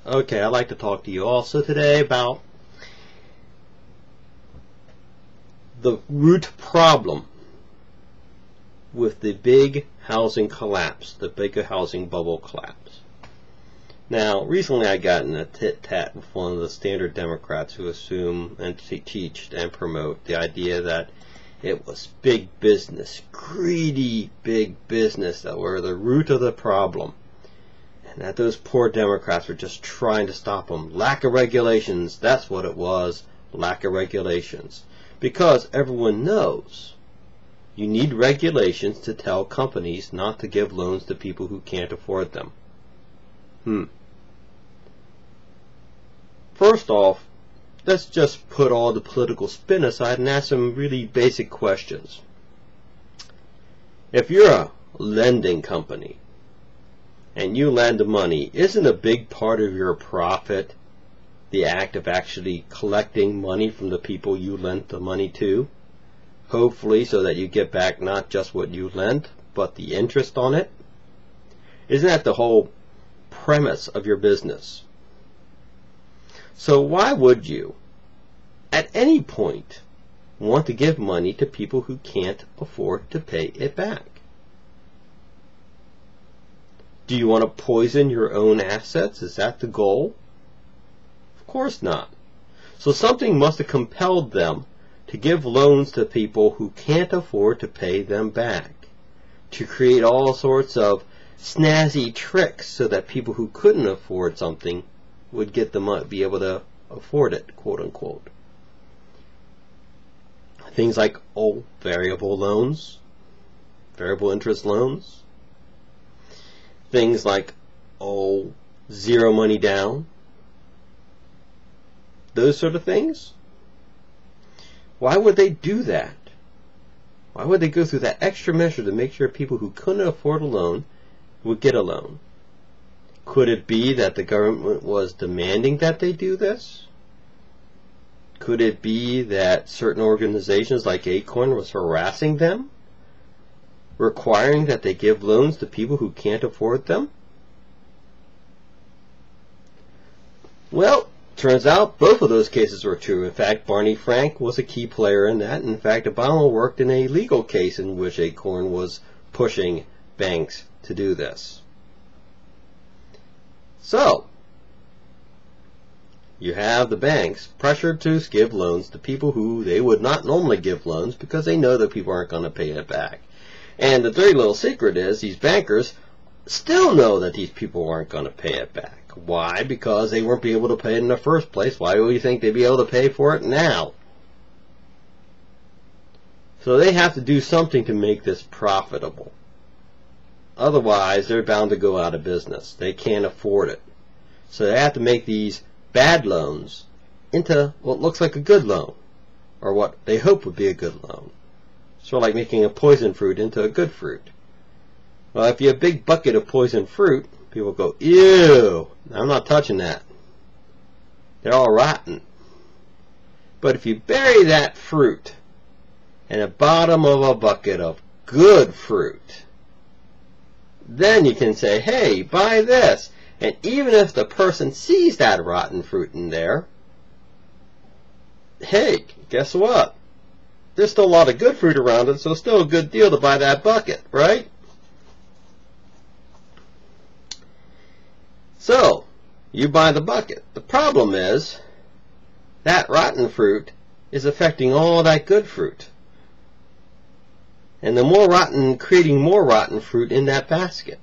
Okay, I'd like to talk to you also today about the root problem with the big housing collapse, the big housing bubble collapse. Now, recently I got in a tit-tat with one of the standard Democrats who assume and teach and promote the idea that it was big business, greedy big business that were the root of the problem. And that those poor Democrats were just trying to stop them. Lack of regulations, that's what it was, lack of regulations. Because everyone knows you need regulations to tell companies not to give loans to people who can't afford them. First off, let's just put all the political spin aside and ask some really basic questions. If you're a lending company and you lend money, isn't a big part of your profit the act of actually collecting money from the people you lent the money to? Hopefully so that you get back not just what you lent, but the interest on it. Isn't that the whole premise of your business? So why would you, at any point, want to give money to people who can't afford to pay it back? Do you want to poison your own assets? Is that the goal? Of course not. So something must have compelled them to give loans to people who can't afford to pay them back, to create all sorts of snazzy tricks so that people who couldn't afford something would get the money, be able to afford it, quote unquote. Things like variable loans, variable interest loans. Things like zero money down. Those sort of things. Why would they do that? Why would they go through that extra measure to make sure people who couldn't afford a loan would get a loan? Could it be that the government was demanding that they do this? Could it be that certain organizations like Acorn was harassing them, requiring that they give loans to people who can't afford them? Well, turns out both of those cases were true. In fact, Barney Frank was a key player in that. In fact, Obama worked in a legal case in which Acorn was pushing banks to do this. So, you have the banks pressured to give loans to people who they would not normally give loans because they know that people aren't going to pay it back. And the dirty little secret is these bankers still know that these people aren't going to pay it back. Why? Because they weren't able to pay it in the first place. Why would you think they'd be able to pay for it now? So they have to do something to make this profitable. Otherwise, they're bound to go out of business. They can't afford it. So they have to make these bad loans into what looks like a good loan, or what they hope would be a good loan. Sort of like making a poison fruit into a good fruit. Well, if you have a big bucket of poison fruit, people go, ew, I'm not touching that. They're all rotten. But if you bury that fruit in the bottom of a bucket of good fruit, then you can say, hey, buy this. And even if the person sees that rotten fruit in there, hey, guess what? There's still a lot of good fruit around it, so it's still a good deal to buy that bucket, right? So, you buy the bucket. The problem is, that rotten fruit is affecting all that good fruit. And the more rotten, creating more rotten fruit in that basket.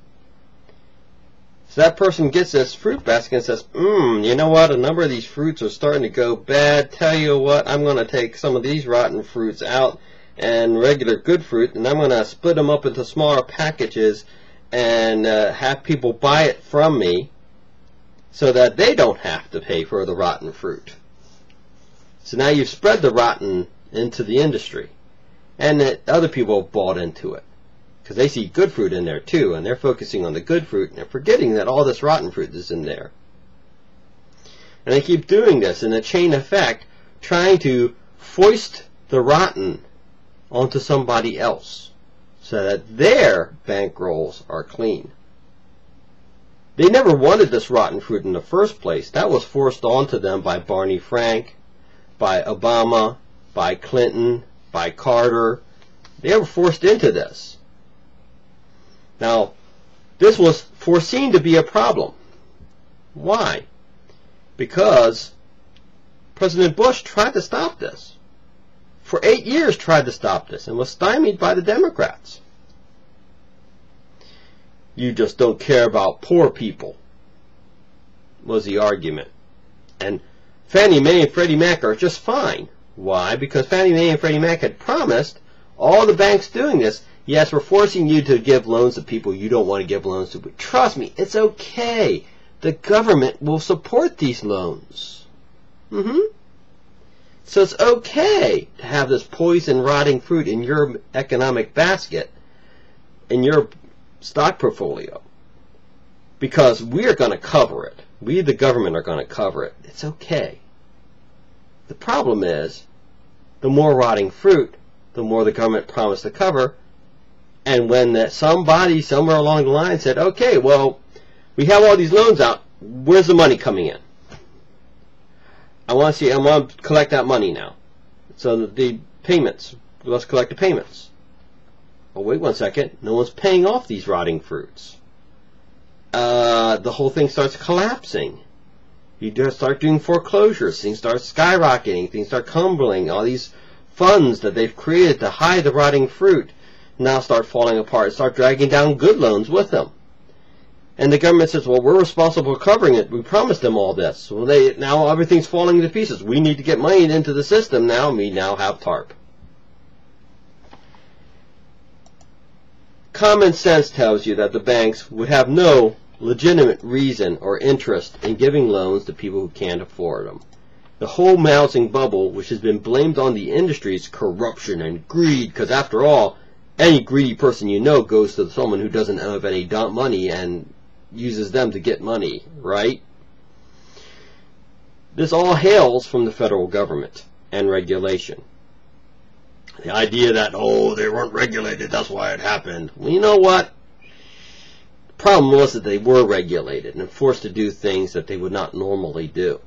So that person gets this fruit basket and says, you know what, a number of these fruits are starting to go bad. Tell you what, I'm going to take some of these rotten fruits out and regular good fruit, and I'm going to split them up into smaller packages and have people buy it from me so that they don't have to pay for the rotten fruit. So now you've spread the rotten into the industry, and that other people have bought into it. Because they see good fruit in there too, and they're focusing on the good fruit, and they're forgetting that all this rotten fruit is in there. And they keep doing this in a chain effect, trying to foist the rotten onto somebody else, so that their bankrolls are clean. They never wanted this rotten fruit in the first place. That was forced onto them by Barney Frank, by Obama, by Clinton, by Carter. They were forced into this. Now, this was foreseen to be a problem. Why? Because President Bush tried to stop this. For 8 years tried to stop this and was stymied by the Democrats. You just don't care about poor people, was the argument. And Fannie Mae and Freddie Mac are just fine. Why? Because Fannie Mae and Freddie Mac had promised all the banks doing this, yes, we're forcing you to give loans to people you don't want to give loans to, but trust me, it's okay. The government will support these loans. So it's okay to have this poison rotting fruit in your economic basket, in your stock portfolio, because we're going to cover it. We, the government, are going to cover it. It's okay. The problem is, the more rotting fruit, the more the government promised to cover. And when somebody somewhere along the line said, okay, well, we have all these loans out, where's the money coming in? I want to collect that money now. So the payments, let's collect the payments. Oh, wait one second, no one's paying off these rotting fruits. The whole thing starts collapsing. You just start doing foreclosures, things start skyrocketing, things start crumbling. All these funds that they've created to hide the rotting fruit now start falling apart, start dragging down good loans with them. And the government says, well, we're responsible for covering it. We promised them all this. Well, now everything's falling to pieces. We need to get money into the system now. We now have TARP. Common sense tells you that the banks would have no legitimate reason or interest in giving loans to people who can't afford them. The whole housing bubble, which has been blamed on the industry's corruption and greed, because after all, any greedy person you know goes to someone who doesn't have any money and uses them to get money, right? This all hails from the federal government and regulation. The idea that, oh, they weren't regulated, that's why it happened. Well, you know what? The problem was that they were regulated and forced to do things that they would not normally do.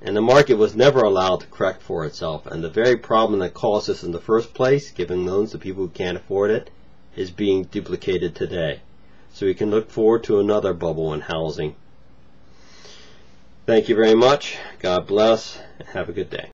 And the market was never allowed to correct for itself. And the very problem that caused this in the first place, giving loans to people who can't afford it, is being duplicated today. So we can look forward to another bubble in housing. Thank you very much. God bless, and have a good day.